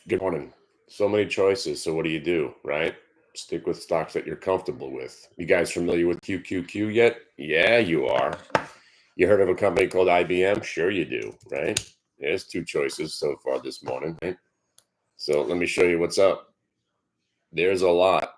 Good morning. So many choices. So what do? Right? Stick with stocks that you're comfortable with. You guys familiar with QQQ yet? Yeah, you are. You heard of a company called IBM? Sure you do, right? There's two choices so far this morning, right? So let me show you what's up. There's a lot,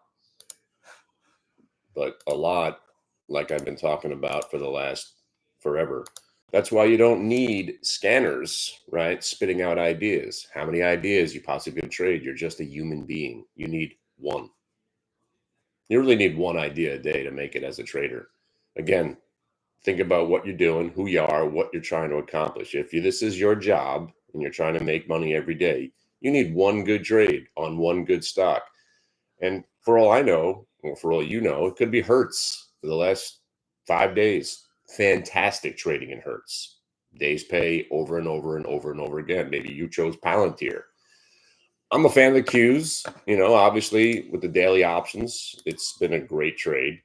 but a lot like I've been talking about for the last forever. That's why you don't need scanners, right? Spitting out ideas. How many ideas you possibly could trade? You're just a human being. You need one. You really need one idea a day to make it as a trader. Again, think about what you're doing, who you are, what you're trying to accomplish. If this is your job and you're trying to make money every day, you need one good trade on one good stock. And for all I know, or for all you know, it could be Hertz for the last 5 days. Fantastic trading in Hertz. Days pay over and over and over and over again. Maybe you chose Palantir. I'm a fan of the Qs, obviously with the daily options, it's been a great trade.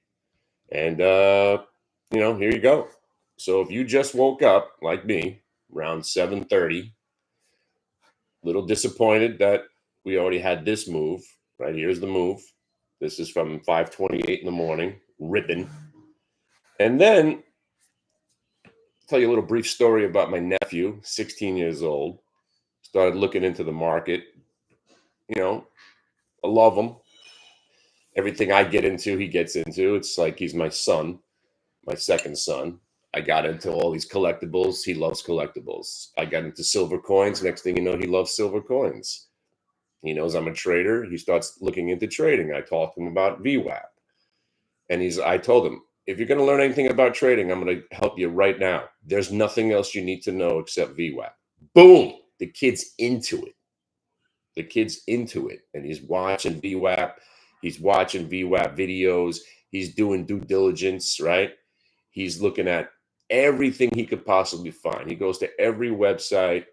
And, here you go. So if you just woke up like me around 7:30, little disappointed that we already had this move, right? Here's the move. This is from 5:28 in the morning, ripping. And then tell you a little brief story about my nephew, 16 years old. Started looking into the market. I love him. Everything I get into, he gets into. It's like he's my son, my second son. I got into all these collectibles. He loves collectibles. I got into silver coins. Next thing you know, he loves silver coins. He knows I'm a trader. He starts looking into trading. I talked to him about VWAP. And I told him, if you're going to learn anything about trading, I'm going to help you right now. There's nothing else you need to know except VWAP. Boom. The kid's into it. The kid's into it. And he's watching VWAP. He's watching VWAP videos. He's doing due diligence, right? He's looking at everything he could possibly find. He goes to every website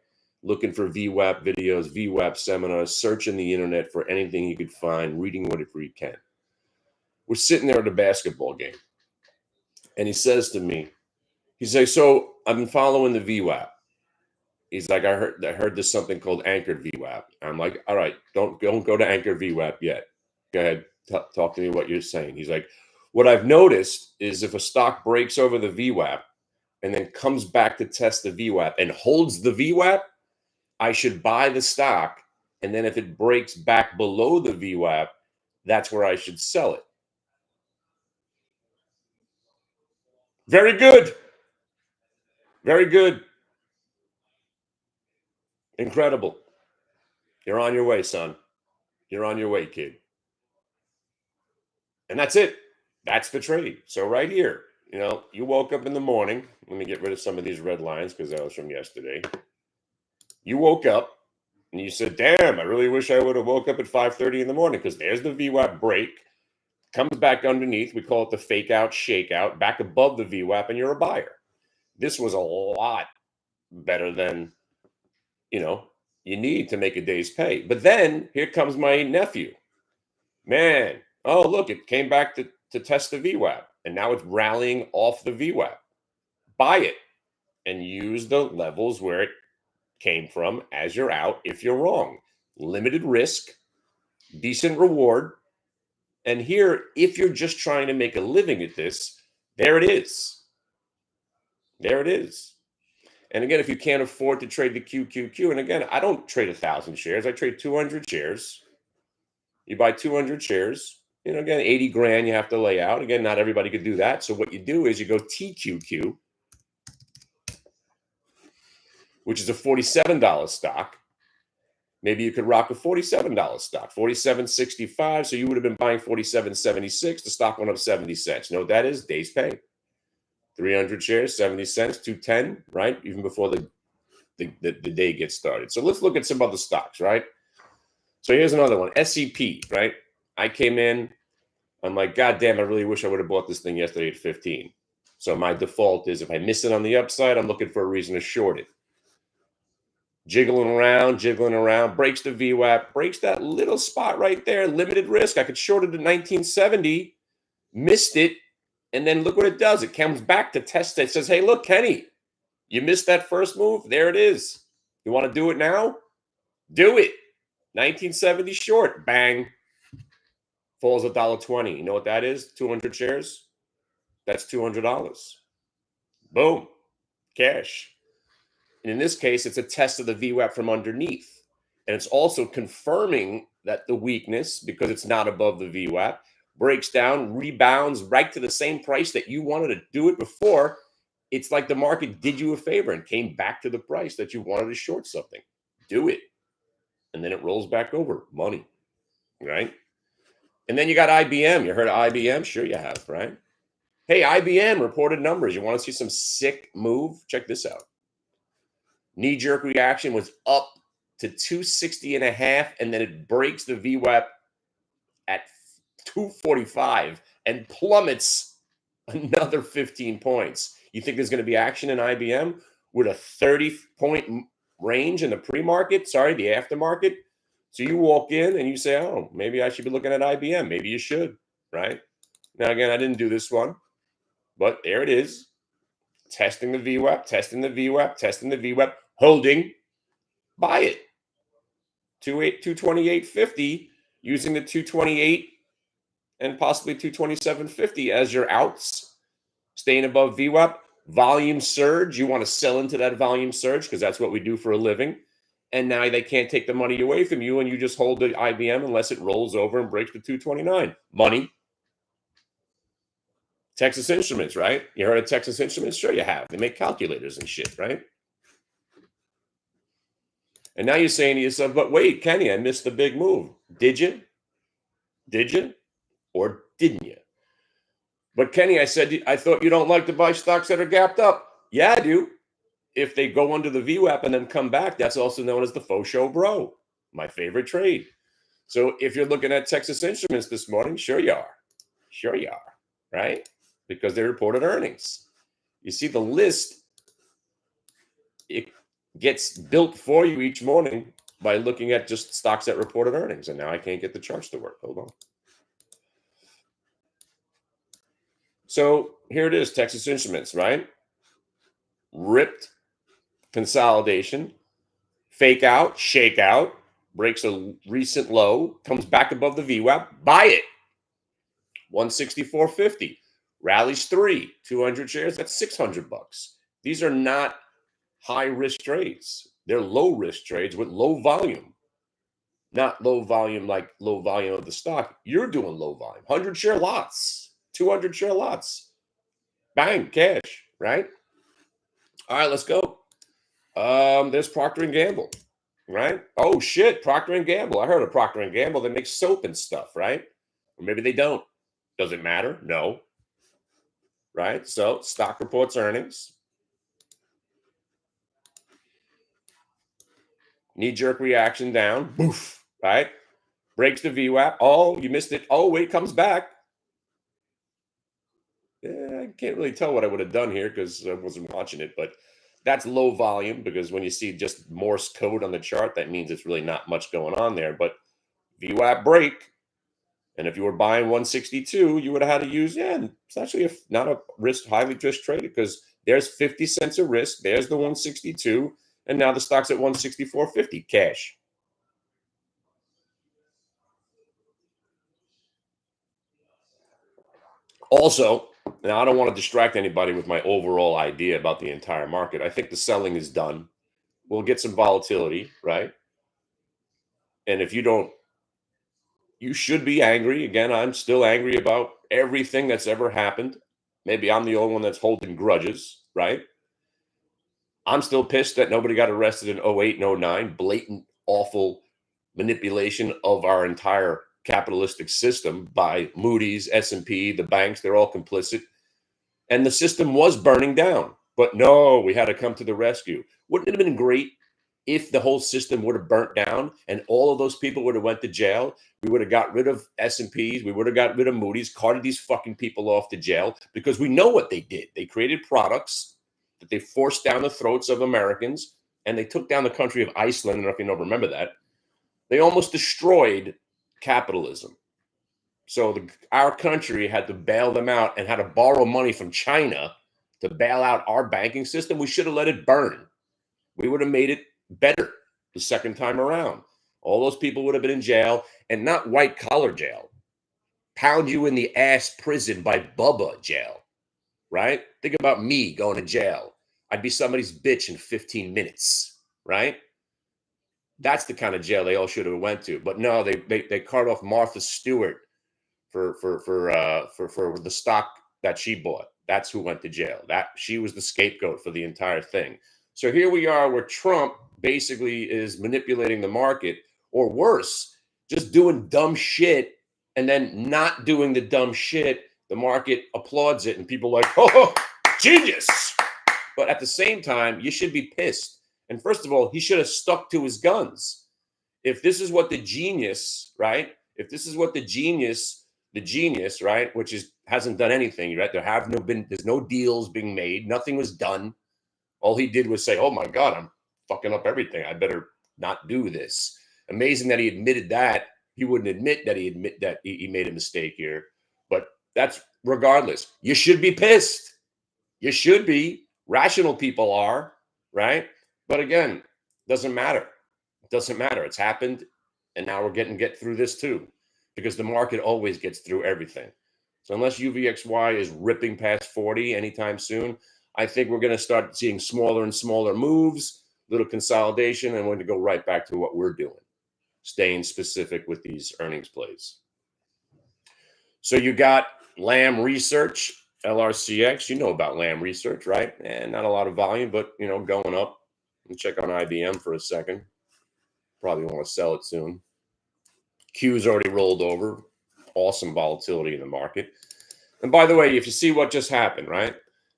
looking for VWAP videos, VWAP seminars, searching the internet for anything he could find, reading whatever he can. We're sitting there at a basketball game. And he says to me, he's like, so I've been following the VWAP. He's like, I heard there's something called anchored VWAP. I'm like, all right, don't go to anchored VWAP yet. Go ahead, talk to me what you're saying. He's like, what I've noticed is if a stock breaks over the VWAP and then comes back to test the VWAP and holds the VWAP, I should buy the stock. And then if it breaks back below the VWAP, that's where I should sell it. Very good. Very good. Incredible. You're on your way, son. You're on your way, kid. And that's it. That's the trade. So right here, you woke up in the morning. Let me get rid of some of these red lines because that was from yesterday. You woke up and you said, damn, I really wish I would have woke up at 5:30 in the morning because there's the VWAP break. Comes back underneath. We call it the fake out, shake out, back above the VWAP, and you're a buyer. This was a lot better than, you need to make a day's pay. But then here comes my nephew. Man, oh, look, it came back to test the VWAP, and now it's rallying off the VWAP. Buy it and use the levels where it came from as you're out if you're wrong. Limited risk, decent reward. And here, if you're just trying to make a living at this, there it is. There it is. And again, if you can't afford to trade the QQQ, and again, I don't trade 1,000 shares. I trade 200 shares. You buy 200 shares. Again, 80 grand you have to lay out. Again, not everybody could do that. So what you do is you go TQQ, which is a $47 stock. Maybe you could rock a $47 stock, $47.65. So you would have been buying $47.76. The stock went up 70 cents. You know what that is? Day's pay. 300 shares, 70 cents, 210, right? Even before the day gets started. So let's look at some other stocks, right? So here's another one, SEP, right? I came in. I'm like, God damn, I really wish I would have bought this thing yesterday at 15. So my default is if I miss it on the upside, I'm looking for a reason to short it. Jiggling around, breaks the VWAP, breaks that little spot right there, limited risk. I could short it at 1970, missed it, and then look what it does. It comes back to test it. It says, hey, look, Kenny, you missed that first move. There it is. You want to do it now? Do it. 1970 short, bang, falls $1.20. You know what that is? 200 shares? That's $200. Boom, cash. And in this case, it's a test of the VWAP from underneath. And it's also confirming that the weakness, because it's not above the VWAP, breaks down, rebounds right to the same price that you wanted to do it before. It's like the market did you a favor and came back to the price that you wanted to short something. Do it. And then it rolls back over. Money, right? And then you got IBM. You heard of IBM? Sure you have, right? Hey, IBM reported numbers. You want to see some sick move? Check this out. Knee-jerk reaction was up to 260 and a half, and then it breaks the VWAP at 245 and plummets another 15 points. You think there's going to be action in IBM with a 30-point range in the pre-market? Sorry, the aftermarket. So you walk in and you say, oh, maybe I should be looking at IBM. Maybe you should, right? Now, again, I didn't do this one, but there it is. Testing the VWAP, testing the VWAP, testing the VWAP, holding, buy it. 228.50, using the 228 and possibly 227.50 as your outs, staying above VWAP. Volume surge, you want to sell into that volume surge because that's what we do for a living. And now they can't take the money away from you, and you just hold the IBM unless it rolls over and breaks the 229. Money. Texas Instruments, right? You heard of Texas Instruments? Sure you have. They make calculators and shit, right? And now you're saying to yourself, but wait, Kenny, I missed the big move. Did you? Did you? Or didn't you? But Kenny, I said, I thought you don't like to buy stocks that are gapped up. Yeah, I do. If they go under the VWAP and then come back, that's also known as the faux show bro. My favorite trade. So if you're looking at Texas Instruments this morning, sure you are. Sure you are, right? Because they reported earnings. You see the list, it gets built for you each morning by looking at just stocks that reported earnings. And now I can't get the charts to work. Hold on. So here it is, Texas Instruments, right? Ripped consolidation, fake out, shake out, breaks a recent low, comes back above the VWAP, buy it. 164.50, rallies 200 shares, that's $600. These are not high risk trades. They're low risk trades with low volume. Not low volume like low volume of the stock. You're doing low volume. 100 share lots, 200 share lots. Bang, cash, right? All right, let's go. There's Procter & Gamble, right? Oh, shit, Procter & Gamble. I heard of Procter & Gamble. They make soap and stuff, right? Or maybe they don't. Does it matter? No. Right? So stock reports earnings. Knee-jerk reaction down. Boof, right? Breaks the VWAP. Oh, you missed it. Oh, wait, comes back. Yeah, I can't really tell what I would have done here because I wasn't watching it, but that's low volume because when you see just Morse code on the chart, that means it's really not much going on there. But VWAP break, and if you were buying 162, you would have had to use, it's actually not a risk, highly risk trade because there's 50 cents of risk. There's the 162, and now the stock's at 164.50 cash. Also, now I don't want to distract anybody with my overall idea about the entire market. I think the selling is done. We'll get some volatility, right? And if you don't, you should be angry. Again, I'm still angry about everything that's ever happened. Maybe I'm the only one that's holding grudges, right? I'm still pissed that nobody got arrested in 08 and 09. Blatant, awful manipulation of our entire capitalistic system by Moody's, S&P, the banks. They're all complicit. And the system was burning down. But no, we had to come to the rescue. Wouldn't it have been great if the whole system would have burnt down and all of those people would have went to jail? We would have got rid of S&Ps. We would have got rid of Moody's, carted these fucking people off to jail because we know what they did. They created products that they forced down the throats of Americans, and they took down the country of Iceland. I don't know if you remember that. They almost destroyed capitalism. So our country had to bail them out and had to borrow money from China to bail out our banking system. We should have let it burn. We would have made it better the second time around. All those people would have been in jail, and not white collar jail. Pound you in the ass prison by Bubba jail, right? Think about me going to jail. I'd be somebody's bitch in 15 minutes, right? That's the kind of jail they all should have went to. But no, they cart off Martha Stewart for the stock that she bought. That's who went to jail. That she was the scapegoat for the entire thing. So here we are where Trump basically is manipulating the market, or worse, just doing dumb shit and then not doing the dumb shit. The market applauds it and people are like, oh, genius. But at the same time, you should be pissed. And first of all, he should have stuck to his guns. If this is what the genius, right? If this is what the genius, right, which hasn't done anything, right? There's no deals being made. Nothing was done. All he did was say, oh my God, I'm fucking up everything. I better not do this. Amazing that he admitted that. He wouldn't admit that he made a mistake here. But that's regardless. You should be pissed. You should be. Rational people are, right? But again, doesn't matter. It doesn't matter. It's happened. And now we're get through this too, because the market always gets through everything. So unless UVXY is ripping past 40 anytime soon, I think we're going to start seeing smaller and smaller moves, little consolidation, and we're going to go right back to what we're doing, staying specific with these earnings plays. So you got Lam Research, LRCX. You know about Lam Research, right? And not a lot of volume, but, going up. And check on IBM for a second. Probably want to sell it soon. Q's already rolled over. Awesome volatility in the market. And by the way, if you see what just happened, right?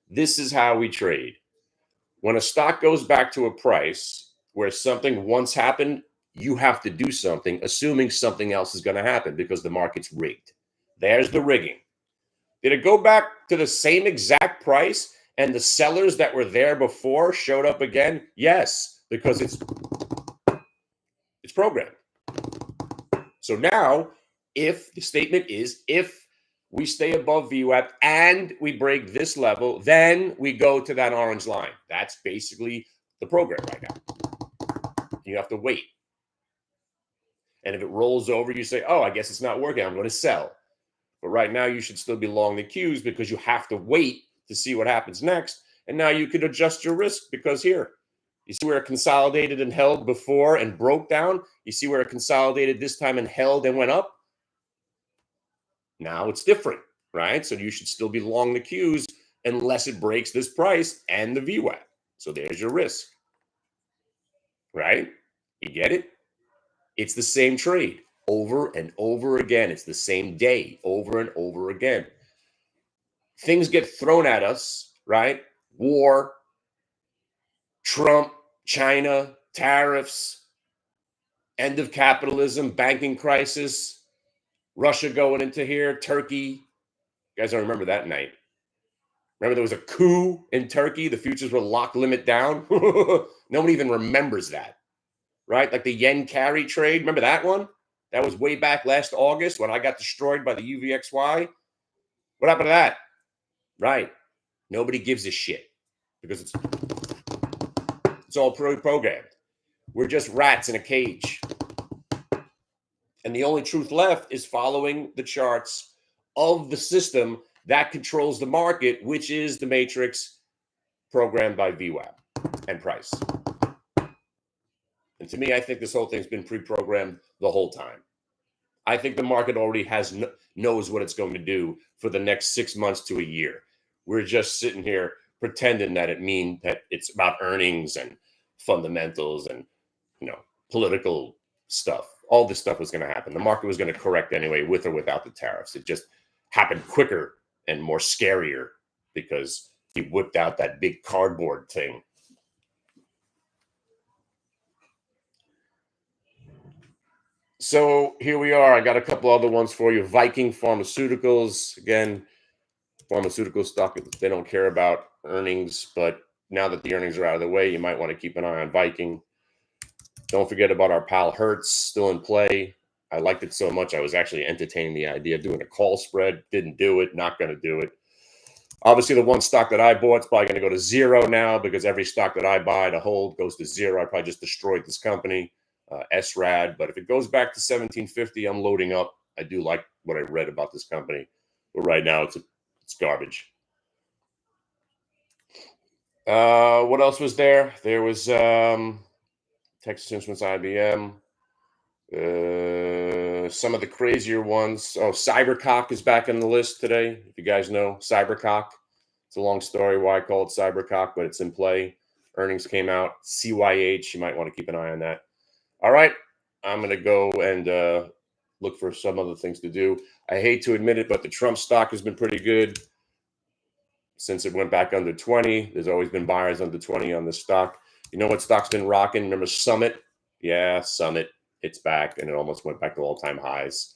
This is how we trade. When a stock goes back to a price where something once happened, you have to do something, assuming something else is going to happen because the market's rigged. There's the rigging. Did it go back to the same exact price and the sellers that were there before showed up again? Yes, because it's programmed. So now, if the statement is, if we stay above VWAP and we break this level, then we go to that orange line. That's basically the program right now. You have to wait. And if it rolls over, you say, oh, I guess it's not working. I'm going to sell. But right now, you should still be long the Qs because you have to wait to see what happens next. And now you could adjust your risk because here, you see where it consolidated and held before and broke down? You see where it consolidated this time and held and went up? Now it's different, right? So you should still be long the Qs unless it breaks this price and the VWAP. So there's your risk, right? You get it? It's the same trade over and over again. It's the same day over and over again. Things get thrown at us, right? War, Trump, China, tariffs, end of capitalism, banking crisis, Russia going into here, Turkey. You guys don't remember that night. Remember there was a coup in Turkey? The futures were lock limit down. No one even remembers that, right? Like the yen carry trade. Remember that one? That was way back last August when I got destroyed by the UVXY. What happened to that? Right. Nobody gives a shit because it's all programmed. We're just rats in a cage. And the only truth left is following the charts of the system that controls the market, which is the matrix programmed by VWAP and price. And to me, I think this whole thing's been pre-programmed the whole time. I think the market already knows what it's going to do for the next 6 months to a year. We're just sitting here pretending that it's about earnings and fundamentals and political stuff. All this stuff was going to happen. The market was going to correct anyway, with or without the tariffs. It just happened quicker and more scarier because he whipped out that big cardboard thing. So here we are. I got a couple other ones for you. Viking Pharmaceuticals. Again, pharmaceutical stock, they don't care about earnings, but now that the earnings are out of the way, you might want to keep an eye on Viking. Don't forget about our pal Hertz, still in play. I liked it so much, I was actually entertaining the idea of doing a call spread. Didn't do it, not going to do it. Obviously, the one stock that I bought is probably going to go to zero now because every stock that I buy to hold goes to zero. I probably just destroyed this company. SRAD. But if it goes back to 1750, I'm loading up. I do like what I read about this company, but right now it's garbage. What else was there? There was Texas Instruments, IBM. Some of the crazier ones. Oh, Cybercock is back on the list today. If you guys know Cybercock, it's a long story why I call it Cybercock, but it's in play. Earnings came out. CYH, you might want to keep an eye on that. All right, I'm going to go and look for some other things to do. I hate to admit it, but the Trump stock has been pretty good since it went back under 20. There's always been buyers under 20 on this stock. You know what stock's been rocking? Remember Summit? Yeah, Summit. It's back, and it almost went back to all-time highs.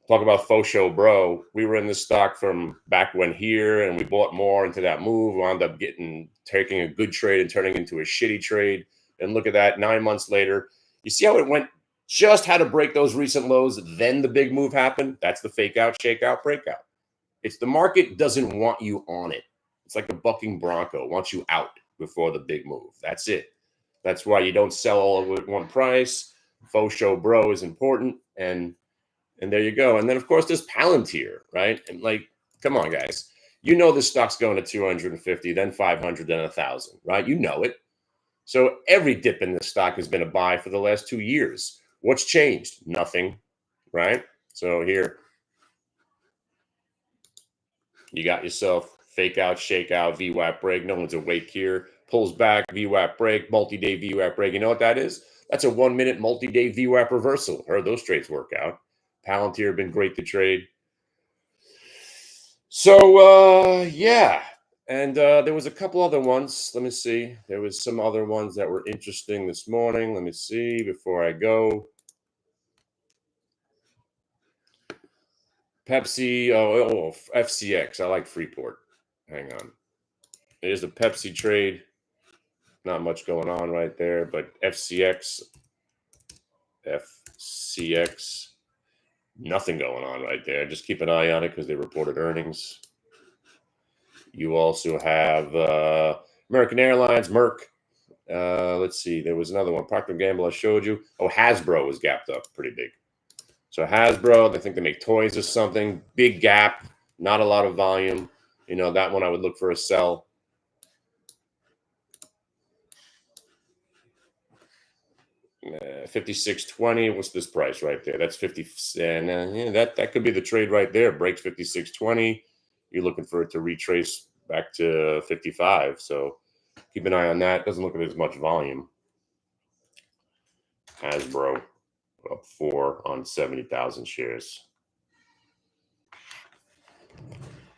Talk about faux show, bro. We were in this stock from back when here, and we bought more into that move. We wound up taking a good trade and turning into a shitty trade. And look at that, 9 months later. You see how it went? Just had to break those recent lows, then the big move happened. That's the fake out, shake out, breakout. It's the market doesn't want you on it. It's like a bucking bronco, wants you out before the big move. That's it. That's why you don't sell all at one price. Faux show, bro, is important, and there you go. And then, of course, there's Palantir, right? And like, come on, guys. You know this stock's going to 250, then 500, then 1,000, right? You know it. So every dip in this stock has been a buy for the last 2 years. What's changed? Nothing, right? So here, you got yourself fake out, shake out, VWAP break. No one's awake here. Pulls back, VWAP break, multi-day VWAP break. You know what that is? That's a 1 minute multi-day VWAP reversal. Heard those trades work out. Palantir have been great to trade. So, yeah. And there was a couple other ones. Let me see. There was some other ones that were interesting this morning. Let me see before I go. Pepsi. Oh, FCX. I like Freeport. Hang on. There's a Pepsi trade. Not much going on right there, but FCX, nothing going on right there. Just keep an eye on it because they reported earnings. You also have American Airlines, Merck. Let's see. There was another one. Procter & Gamble I showed you. Oh, Hasbro was gapped up pretty big. So Hasbro, I think they make toys or something. Big gap, not a lot of volume. You know, that one I would look for a sell. $56.20. What's this price right there? That's 50. And yeah, that could be the trade right there. Breaks $56.20. You're looking for it to retrace back to 55. So keep an eye on that. Doesn't look like there's much volume. Hasbro up 4 on 70,000 shares.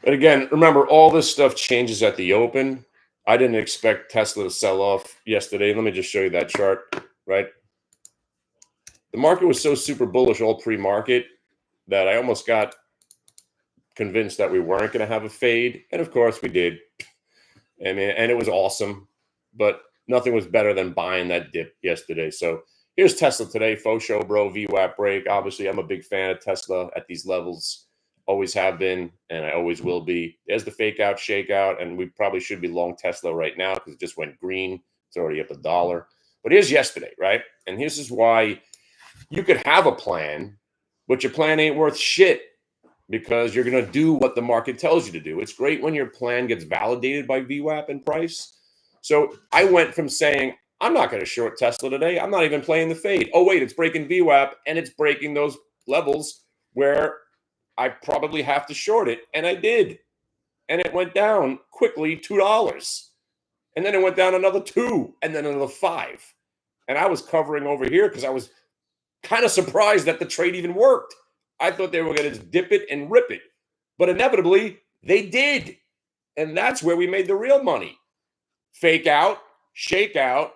But again, remember, all this stuff changes at the open. I didn't expect Tesla to sell off yesterday. Let me just show you that chart, right? The market was so super bullish all pre-market that I almost got convinced that we weren't going to have a fade. And of course we did. I mean, and it was awesome, but nothing was better than buying that dip yesterday. So here's Tesla today. Faux show, bro, VWAP break. Obviously, I'm a big fan of Tesla at these levels. Always have been, and I always will be. There's the fake out, shake out, and we probably should be long Tesla right now because it just went green. It's already up $1. But here's yesterday, right? And this is why you could have a plan, but your plan ain't worth shit because you're going to do what the market tells you to do. It's great when your plan gets validated by VWAP and price. So I went from saying, I'm not going to short Tesla today. I'm not even playing the fade. Oh, wait, it's breaking VWAP, and it's breaking those levels where I probably have to short it. And I did. And it went down quickly $2. And then it went down another 2, and then another 5. And I was covering over here because I was kind of surprised that the trade even worked. I thought they were going to just dip it and rip it. But inevitably, they did. And that's where we made the real money. Fake out, shake out.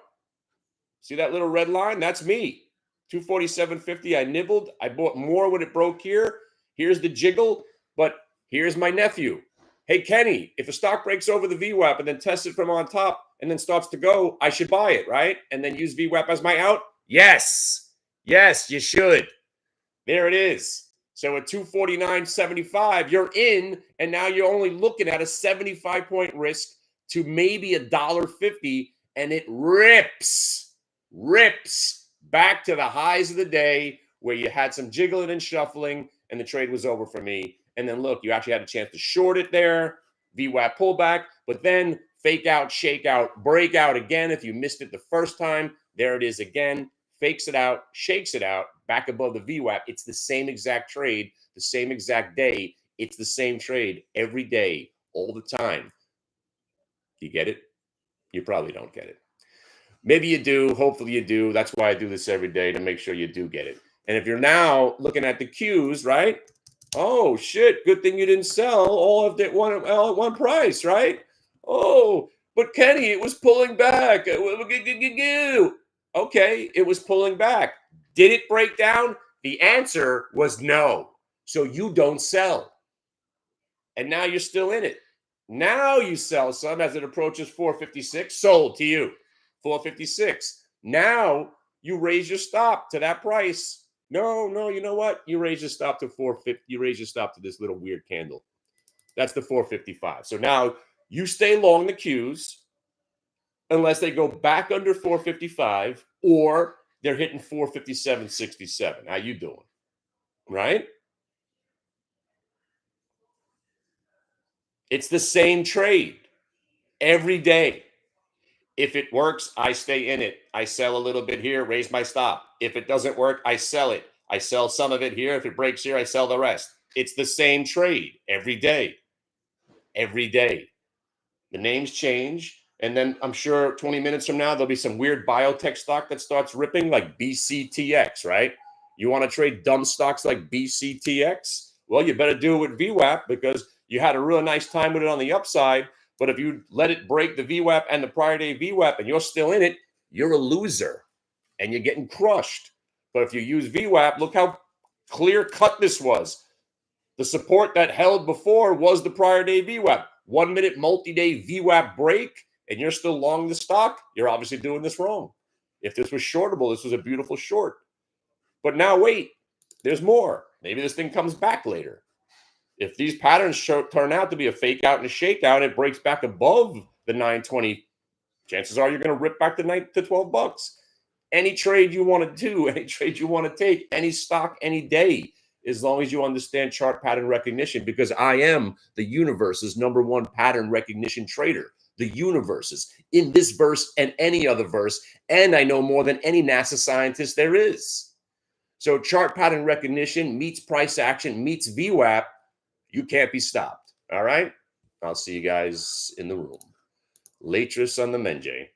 See that little red line? That's me. 247.50. I nibbled. I bought more when it broke here. Here's the jiggle. But here's my nephew. Hey, Kenny, if a stock breaks over the VWAP and then tests it from on top and then starts to go, I should buy it, right? And then use VWAP as my out? Yes. Yes, you should. There it is. So at 249.75, you're in, and now you're only looking at a 75-point risk to maybe $1.50, and it rips back to the highs of the day where you had some jiggling and shuffling and the trade was over for me. And then look, you actually had a chance to short it there, VWAP pullback, but then fake out, shake out, break out again. If you missed it the first time, there it is again, fakes it out, shakes it out, back above the VWAP. It's the same exact trade, the same exact day. It's the same trade every day, all the time. You get it? You probably don't get it. Maybe you do. Hopefully you do. That's why I do this every day, to make sure you do get it. And if you're now looking at the Qs, right? Oh, shit. Good thing you didn't sell all at one price, right? Oh, but Kenny, it was pulling back. Okay, it was pulling back. Did it break down? The answer was no. So you don't sell. And now you're still in it. Now you sell some as it approaches 456. Sold to you. 456. Now you raise your stop to that price. No, you know what? You raise your stop to 450. You raise your stop to this little weird candle. That's the 455. So now you stay long the Qs unless they go back under 455 or they're hitting 457.67. How you doing? Right? It's the same trade every day. If it works, I stay in it. I sell a little bit here, raise my stop. If it doesn't work, I sell it. I sell some of it here. If it breaks here, I sell the rest. It's the same trade every day. Every day. The names change. And then I'm sure 20 minutes from now, there'll be some weird biotech stock that starts ripping, like BCTX, right? You want to trade dumb stocks like BCTX? Well, you better do it with VWAP because you had a real nice time with it on the upside. But if you let it break the VWAP and the prior day VWAP and you're still in it, you're a loser and you're getting crushed. But if you use VWAP, look how clear cut this was. The support that held before was the prior day VWAP. 1 minute multi-day VWAP break and you're still long the stock, you're obviously doing this wrong. If this was shortable, this was a beautiful short. But now wait, there's more. Maybe this thing comes back later. If these patterns turn out to be a fake out and a shakeout, it breaks back above the 920. Chances are you're going to rip back to 12 bucks. Any trade you want to do, any trade you want to take, any stock, any day, as long as you understand chart pattern recognition, because I am the universe's #1 pattern recognition trader. The universe's in this verse and any other verse, and I know more than any NASA scientist there is. So chart pattern recognition meets price action, meets VWAP. You can't be stopped. All right. I'll see you guys in the room. Latris on the Menjay.